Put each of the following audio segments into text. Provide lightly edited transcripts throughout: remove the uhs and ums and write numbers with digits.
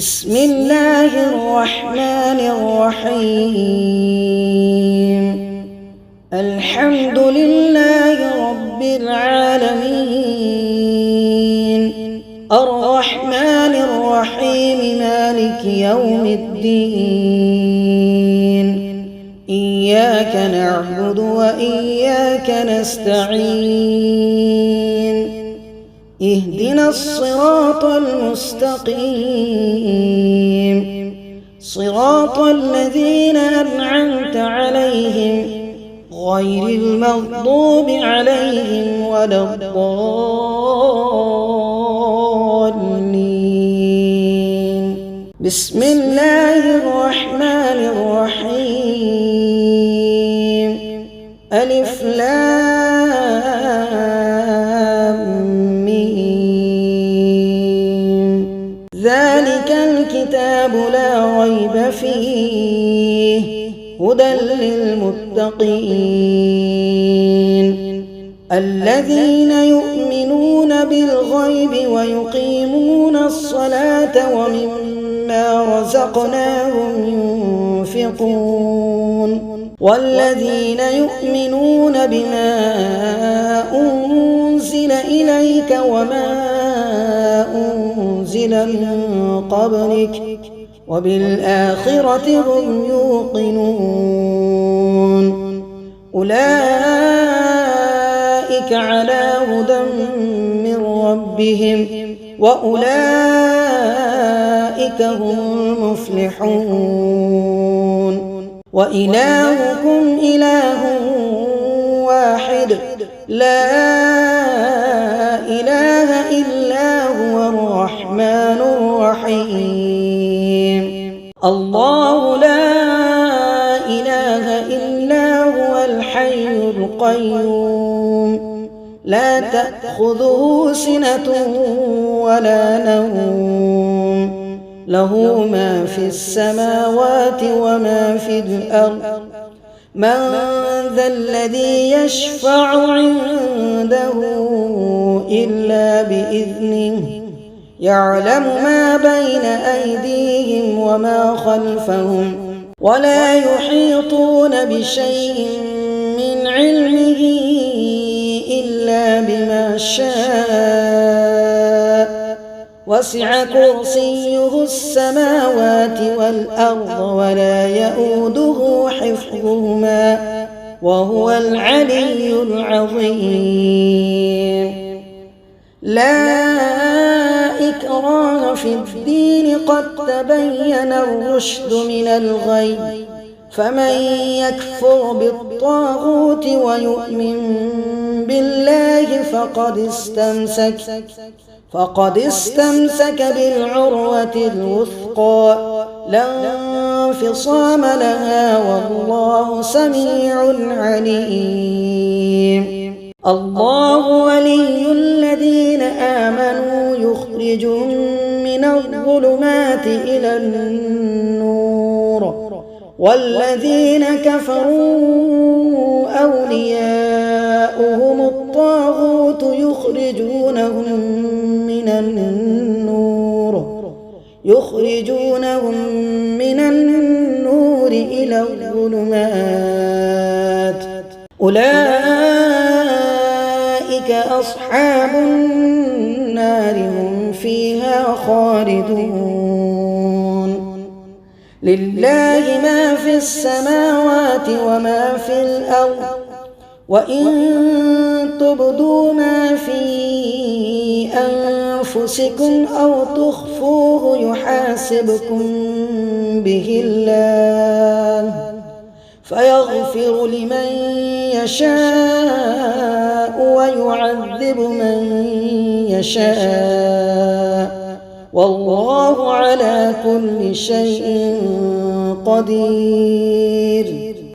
بسم الله الرحمن الرحيم. الحمد لله رب العالمين، الرحمن الرحيم، مالك يوم الدين. إياك نعبد وإياك نستعين. اهدنا الصراط المستقيم، صراط الذين أنعمت عليهم غير المغضوب عليهم ولا الضالين. بسم الله الرحمن الرحيم. ألف لام ميم. ذلك الكتاب لا ريب فيه هدى للمتقين الذين يؤمنون بالغيب ويقيمون الصلاة ومما رزقناهم ينفقون والذين يؤمنون بما أنزل إليك وما أنزل من قبلك وبالآخرة هم يوقنون. أولئك على هدى من ربهم وأولئك هم المفلحون. وإلهكم إله واحد لا إله إلا هو الرحمن الرحيم. الله لا إله إلا هو الحي القيوم لا تأخذه سنة ولا نوم له ما في السماوات وما في الأرض. من ذا الذي يشفع عنده إلا بإذنه يعلم ما بين أيديهم وما خلفهم ولا يحيطون بشيء من علمه إلا بما شاء. وسع كرسيه السماوات والأرض ولا يؤوده حفظهما وهو العلي العظيم. لا إكراه في الدين قد تبين الرشد من الغي فمن يكفر بالطاغوت ويؤمن بالله فقد استمسك بالعروة الوثقى لا انفصام لها والله سميع عليم. الله ولي الذين آمنوا يخرجهم من الظلمات إلى النور والذين كفروا أولياؤهم الطاغوت يخرجونهم من النور إلى الظلمات. أولئك أصحاب النار هم فيها خالدون. لله ما في السماوات وما في الأرض وإن تبدوا ما في أنفسكم أو تخفوه يحاسبكم به الله فيغفر لمن يشاء ويعذب من يشاء والله على كل شيء قدير.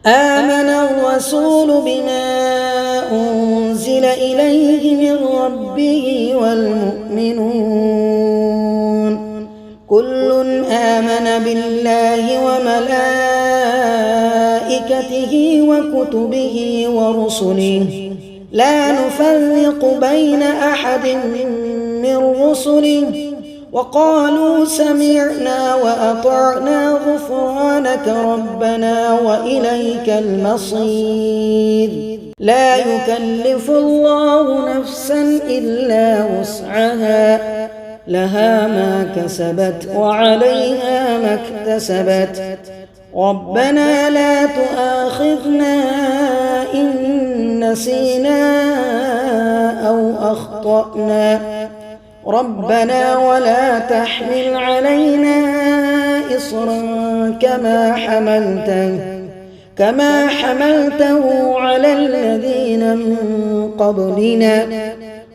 آمن الرسول بما أنزل إليه من ربه والمؤمنون كل آمن بالله وملائكته وكتبه ورسله لا نفرق بين أحد من رسله وقالوا سمعنا وأطعنا غفرانك ربنا وإليك المصير. لا يكلف الله نفسا إلا وسعها، لها ما كسبت وعليها ما اكتسبت. ربنا لا تؤاخذنا إن نسينا أو أخطأنا. ربنا ولا تحمل علينا إصرا كما حملته على الذين من قبلنا.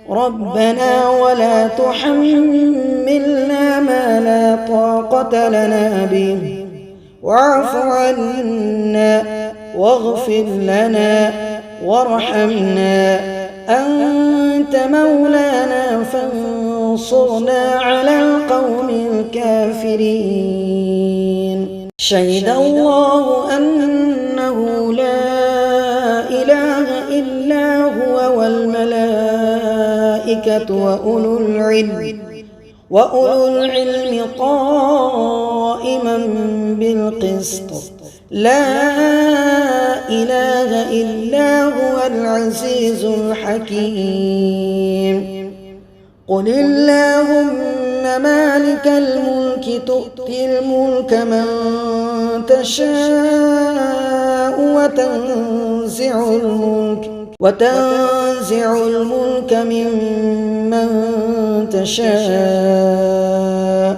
ربنا ولا تحملنا ما لا طاقة لنا به، واعف عنا واغفر لنا وارحمنا، أنت مولانا فانصرنا على القوم الكافرين. شهد الله أنه لا إله إلا هو والملائكة وأولو العلم قائما بالقسط. لا إله إلا هو العزيز الحكيم. قل اللهم مالك الملك تؤتي الملك من تشاء وتنزع الملك ممن تشاء،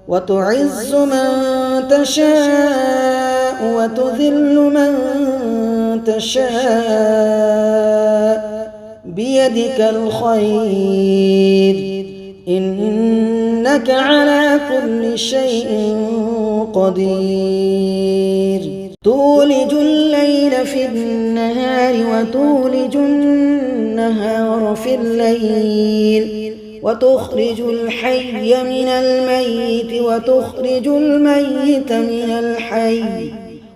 وتعز من تشاء وتذل من تشاء، بيدك الخير، إنك على كل شيء قدير. تولج الليل في النهار وتولج النهار في الليل، وتخرج الحي من الميت وتخرج الميت من الحي،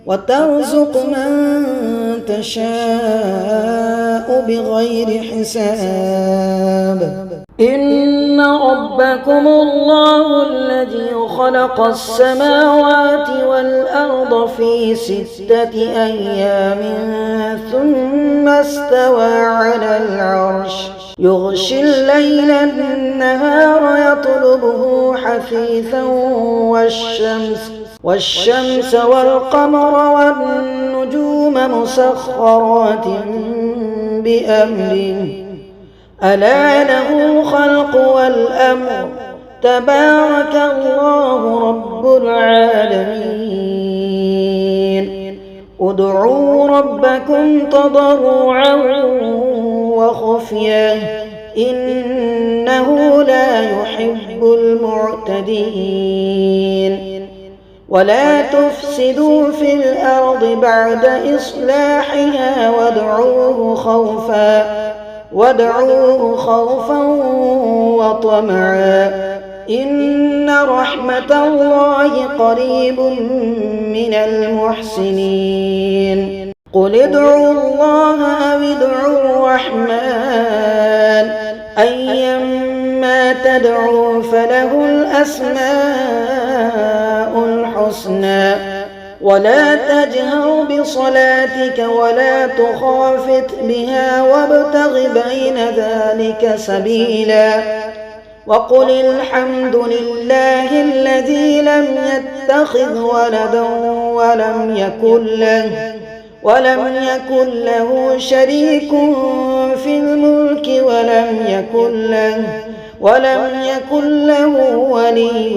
وترزق من تشاء بغير حساب. إن ربكم الله الذي خلق السماوات والأرض في 6 أيام ثم استوى على العرش، يغشي الليل النهار يطلبه حثيثا، والشمس والقمر والنجوم مسخرات بأمره، ألا له الخلق والأمر، تبارك الله رب العالمين. ادعوا ربكم تضرعا وخفية، إنه لا يحب المعتدين. ولا تفسدوا في الأرض بعد إصلاحها وادعوه خوفا وطمعا، إن رحمة الله قريب من المحسنين. قل ادعوا الله أو ادعوا الرحمن، أيما تدعوا فله الأسماء الحسنى. ولا تجهر بصلاتك ولا تخافت بها وابتغ بين ذلك سبيلا. وقل الحمد لله الذي لم يتخذ ولدا ولم يكن له شريك في الملك ولم يكن له ولي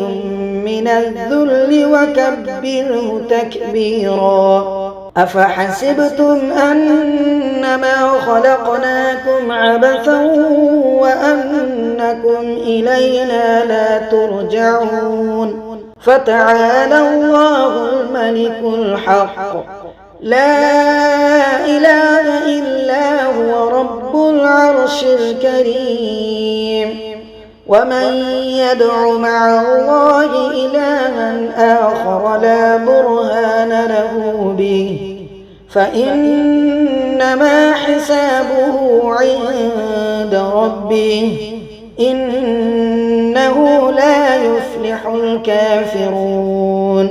من الذل وكبره تكبيرا. أفحسبتم أنما خلقناكم عبثا وأنكم إلينا لا ترجعون. فتعالى الله الملك الحق، لا إله إلا هو رب العرش الكريم. ومن يدع مع الله إلها آخر لا برهان له به فإنما حسابه عند ربه، إنه لا يفلح الكافرون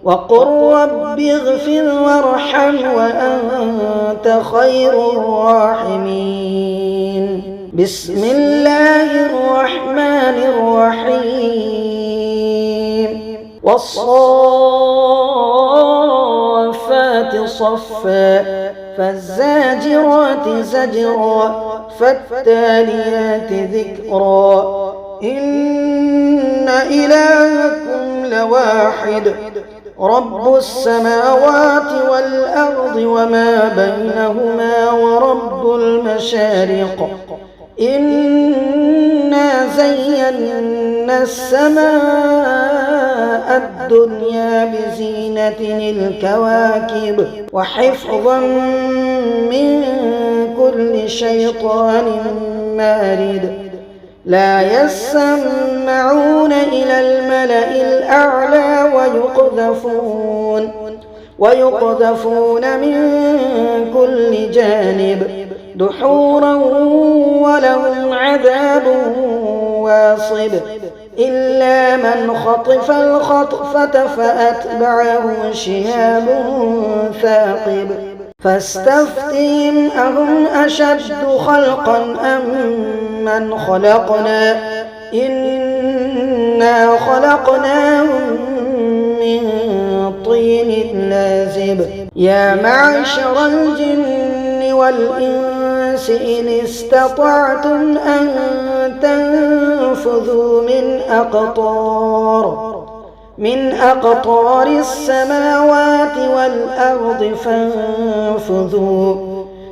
وقل رب اغفر وارحم وأنت خير الراحمين بسم الله الرحمن الرحيم والصافات صفا فالزاجرات زجرا فالتاليات ذكرا إن إلهكم لواحد رب السماوات والأرض وما بينهما ورب المشارق إنا زينا السماء الدنيا بزينة الكواكب وحفظا من كل شيطان مارد لا يسمعون إلى الملأ الأعلى ويقذفون من كل جانب دحورا ولهم عذاب واصب إلا من خطف الخطفة فأتبعه شهاب ثاقب فاستفتهم أهم أشد خلقا أم من خلقنا إنا خلقناهم من طين لازب يا معشر الجن والإنس إن استطعتم أن تنفذوا من أقطار السماوات والأرض فانفذوا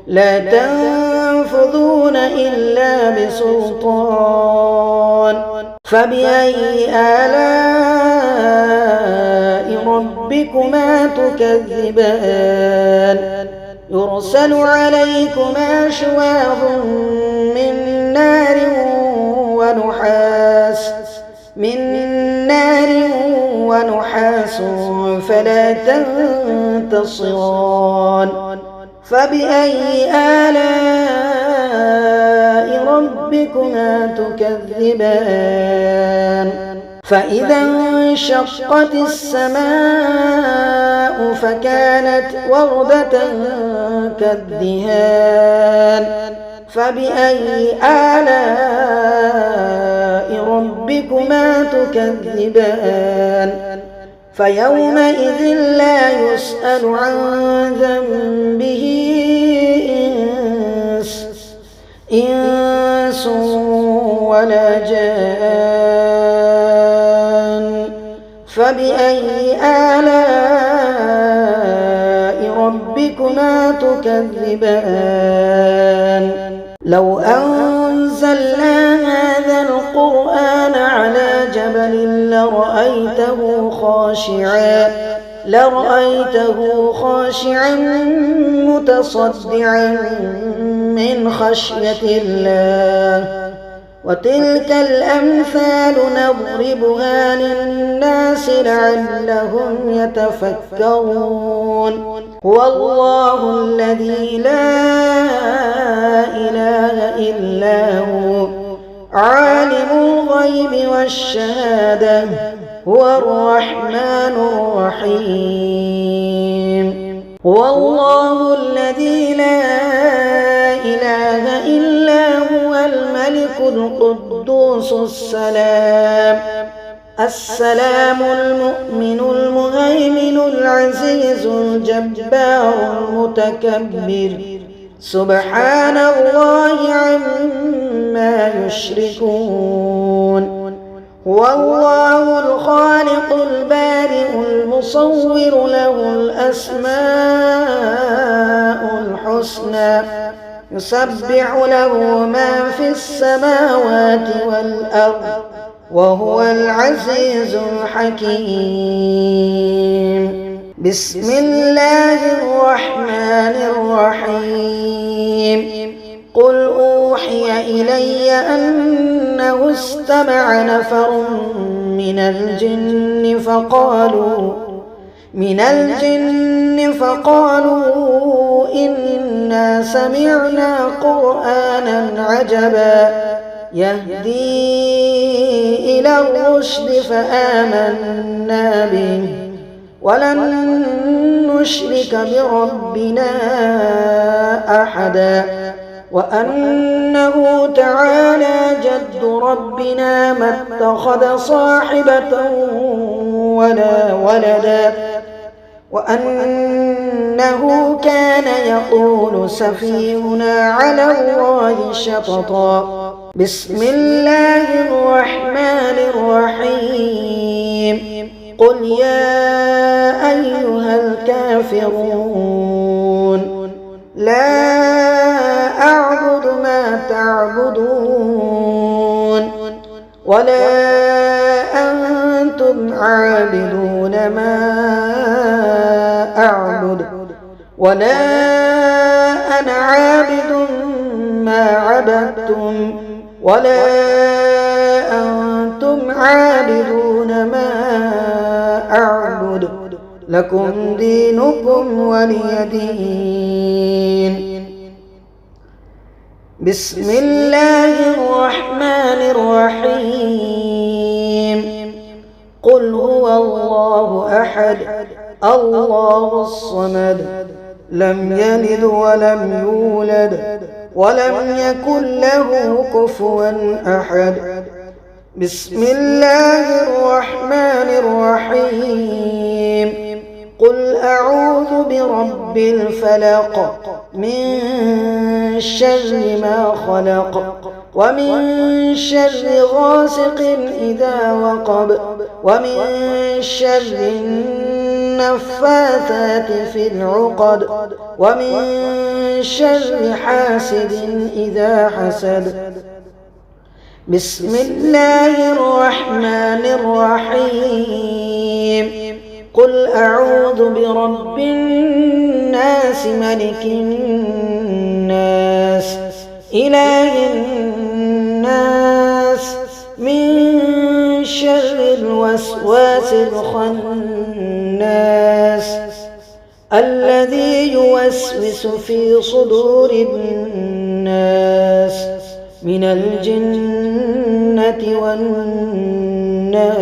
لا تنفذون إلا بسلطان فبأي آلاء ربكما تكذبان يرسل عليكما شواظ من نار ونحاس فلا تنتصران فبأي آلاء ربكما تكذبان فإذا انشقت السماء فكانت وردة كالدهان فبأي آلاء ربكما تكذبان فيومئذ لا يسأل عن ذنبه إنس ولا جان فبأي آلاء ربكما تكذبان لو أنزلنا هذا القرآن على جبل لرأيته خاشعا متصدعا من خشية الله وتلك الأمثال نضربها للناس لعلهم يتفكرون هو الله الذي لا إله إلا هو عالم الغيب والشهادة هو الرحمن الرحيم هو الله الذي لا إله إلا هو الملك القدوس السلام المؤمن المهيمن العزيز الجبار المتكبر سبحان الله عما يشركون هو الله الخالق البارئ المصور له الأسماء الحسنى يسبح له ما في السماوات والأرض وهو العزيز الحكيم بسم الله الرحمن الرحيم قل أوحي إلي أنه استمع نفر من الجن فقالوا إنا سمعنا قرآنا عجبا يهدي إلى الرشد فآمنا به ولن نشرك بربنا أحدا وأنه تعالى جد ربنا ما اتخذ صاحبة ولا ولدا وأنه كان يقول سفيهنا على الله شططا بسم الله الرحمن الرحيم قل يا أيها الكافرون لا أعبد ما تعبدون ولا أنتم عابدون ما أعبد ولا أنا عابد ما عبدتم ولا أنتم عابدون ما أعبد لكم دينكم ولي دين بسم الله الرحمن الرحيم قل هو الله أحد الله الصمد لم يلد ولم يولد ولم يكن له كفوا أحد بسم الله الرحمن الرحيم قل أعوذ برب الفلق من شر ما خلق ومن شر غاسق إذا وقب ومن شر النفاثات في العقد ومن شر حاسد إذا حسد بسم الله الرحمن الرحيم قل أعوذ برب الناس ملك الناس إله الناس من شر الوسواس الخناس الذي يوسوس في صدور الناس من الجنة والناس